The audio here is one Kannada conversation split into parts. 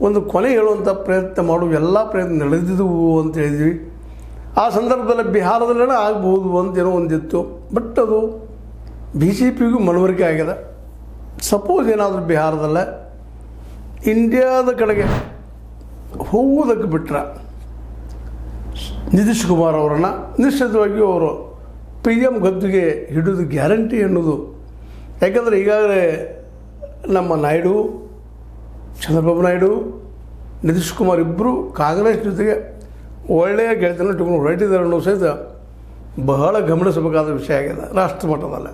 ಒಂದು ಕೊನೆ ಹೇಳುವಂಥ ಪ್ರಯತ್ನ ಮಾಡುವ ಎಲ್ಲ ಪ್ರಯತ್ನ ನಡೆದಿದ್ದವು ಅಂತ ಹೇಳಿದ್ವಿ. ಆ ಸಂದರ್ಭದಲ್ಲಿ ಬಿಹಾರದಲ್ಲೆಲ್ಲ ಆಗ್ಬೋದು ಅಂತೇನೋ ಒಂದಿತ್ತು. ಬಟ್ ಅದು ಬಿ ಜೆ ಪಿಗೂ ಮನವರಿಕೆ ಆಗಿದೆ. ಸಪೋಸ್ ಏನಾದರೂ ಬಿಹಾರದಲ್ಲೇ ಇಂಡಿಯಾದ ಕಡೆಗೆ ಹೋಗುವುದಕ್ಕೆ ಬಿಟ್ಟರೆ ನಿತೀಶ್ ಕುಮಾರ್ ಅವರನ್ನು ನಿಶ್ಚಿತವಾಗಿ ಅವರು ಪಿ ಎಮ್ ಗದ್ದುಗೆ ಹಿಡಿದು ಗ್ಯಾರಂಟಿ ಅನ್ನೋದು. ಯಾಕಂದರೆ ಈಗಾಗಲೇ ನಮ್ಮ ನಾಯ್ಡು, ಚಂದ್ರಬಾಬು ನಾಯ್ಡು, ನಿತೀಶ್ ಕುಮಾರ್ ಇಬ್ಬರು ಕಾಂಗ್ರೆಸ್ ಜೊತೆಗೆ ಒಳ್ಳೆಯ ಗೆಳೆತನ ಇಟ್ಟುಕೊಂಡು ಹೊರಟಿದ್ದಾರೆ ಅನ್ನೋ ಸಹಿತ ಬಹಳ ಗಮನಿಸಬೇಕಾದ ವಿಷಯ ಆಗಿದೆ ರಾಷ್ಟ್ರ ಮಟ್ಟದಲ್ಲಿ.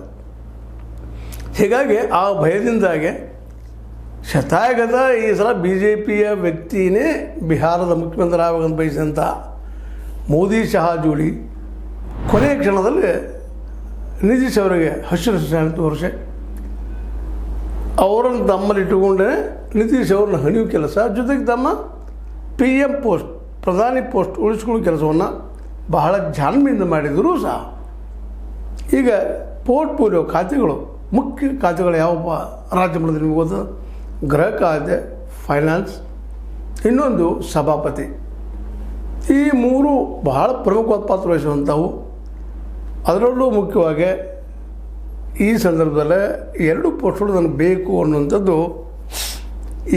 ಹೀಗಾಗಿ ಆ ಭಯದಿಂದಾಗಿ ಶತಾಯಗತ ಈ ಸಲ ಬಿ ಜೆ ಪಿಯ ವ್ಯಕ್ತಿಯೇ ಬಿಹಾರದ ಮುಖ್ಯಮಂತ್ರಿ ಆಗಬೇಕಂತ ಬಯಸಿದಂಥ ಮೋದಿ ಶಹಾ ಜೋಡಿ ಕೊನೆಯ ಕ್ಷಣದಲ್ಲಿ ನಿತೀಶ್ ಅವರಿಗೆ ಹಸಿರು ಶಾಂತಿ ತೋರಿಸಿ ಅವರನ್ನು ತಮ್ಮಲ್ಲಿ ಇಟ್ಟುಕೊಂಡೇ ನಿತೀಶ್ ಅವ್ರನ್ನ ಹಣಿಯುವ ಕೆಲಸ, ಜೊತೆಗೆ ತಮ್ಮ ಪಿ ಎಮ್ ಪೋಸ್ಟ್, ಪ್ರಧಾನಿ ಪೋಸ್ಟ್ ಉಳಿಸ್ಕೊಳ್ಳೋ ಕೆಲಸವನ್ನು ಬಹಳ ಜಾಣ್ಮೆಯಿಂದ ಮಾಡಿದರೂ ಸಹ ಈಗ ಪೋರ್ಟ್ಫೋಲಿಯೋ ಖಾತೆಗಳು, ಮುಖ್ಯ ಖಾತೆಗಳು ಯಾವಪ್ಪ ರಾಜ್ಯ ಮಟ್ಟದಲ್ಲಿ ನಿಮಗೆ ಗೊತ್ತು? ಗೃಹ ಖಾತೆ, ಫೈನಾನ್ಸ್, ಇನ್ನೊಂದು ಸಭಾಪತಿ. ಈ ಮೂರು ಬಹಳ ಪ್ರಮುಖವಾದ ಪಾತ್ರ ವಹಿಸುವಂಥವು. ಅದರಲ್ಲೂ ಮುಖ್ಯವಾಗಿ ಈ ಸಂದರ್ಭದಲ್ಲೇ 2 ಪೋಸ್ಟ್ಗಳು ನನಗೆ ಬೇಕು ಅನ್ನುವಂಥದ್ದು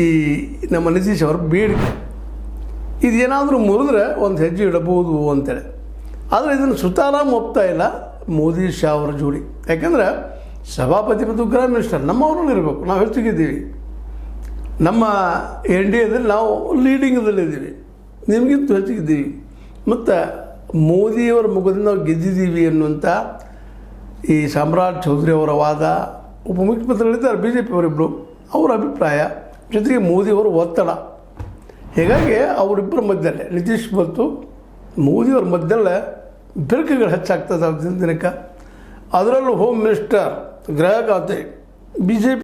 ಈ ನಮ್ಮ ನಿತೀಶ್ ಅವರ ಬೇಡಿಕೆ. ಇದೇನಾದರೂ ಮುರಿದ್ರೆ ಒಂದು ಹೆಜ್ಜೆ ಇಡಬಹುದು ಅಂತೇಳಿ. ಆದರೆ ಇದನ್ನು ಸುತಾರಾಮ್ ಒಪ್ತಾ ಇಲ್ಲ ಮೋದಿ ಶಾ ಅವರ ಜೋಡಿ. ಯಾಕೆಂದರೆ ಸಭಾಪತಿ ಮತ್ತು ಗೃಹ ಮಿನಿಸ್ಟರ್ ನಮ್ಮವ್ರನ್ನ ಇರಬೇಕು. ನಾವು ಹೆಚ್ಚಿಗಿದ್ದೀವಿ, ನಮ್ಮ ಎನ್ ಡಿ ಎದಲ್ಲಿ ನಾವು ಲೀಡಿಂಗದಲ್ಲಿದ್ದೀವಿ, ನಿಮಗಿಂತೂ ಹೆಚ್ಚಿಗಿದ್ದೀವಿ. ಮತ್ತು ಮೋದಿಯವರ ಮುಖದಿಂದ ನಾವು ಗೆದ್ದಿದ್ದೀವಿ ಅನ್ನುವಂಥ ಈ ಸಾಮ್ರಾಟ್ ಚೌಧರಿ ಅವರ ವಾದ, ಉಪಮುಖ್ಯಮಂತ್ರಿಗಳಿದ್ದಾರೆ ಬಿ ಜೆ ಪಿ ಅವರಿಬ್ಬರು, ಅವರ ಅಭಿಪ್ರಾಯ, ಜೊತೆಗೆ ಮೋದಿಯವರ ಒತ್ತಡ. ಹೀಗಾಗಿ ಅವರಿಬ್ಬರ ಮಧ್ಯದಲ್ಲೇ ನಿತೀಶ್ ಮತ್ತು ಮೋದಿಯವರ ಮಧ್ಯದಲ್ಲೇ ಬಿರುಕುಗಳು ಹೆಚ್ಚಾಗ್ತದೆ ದಿನಕ್ಕೆ. ಅದರಲ್ಲೂ ಹೋಮ್ ಮಿನಿಸ್ಟರ್, ಗೃಹ ಖಾತೆ ಬಿ ಜೆ ಪಿ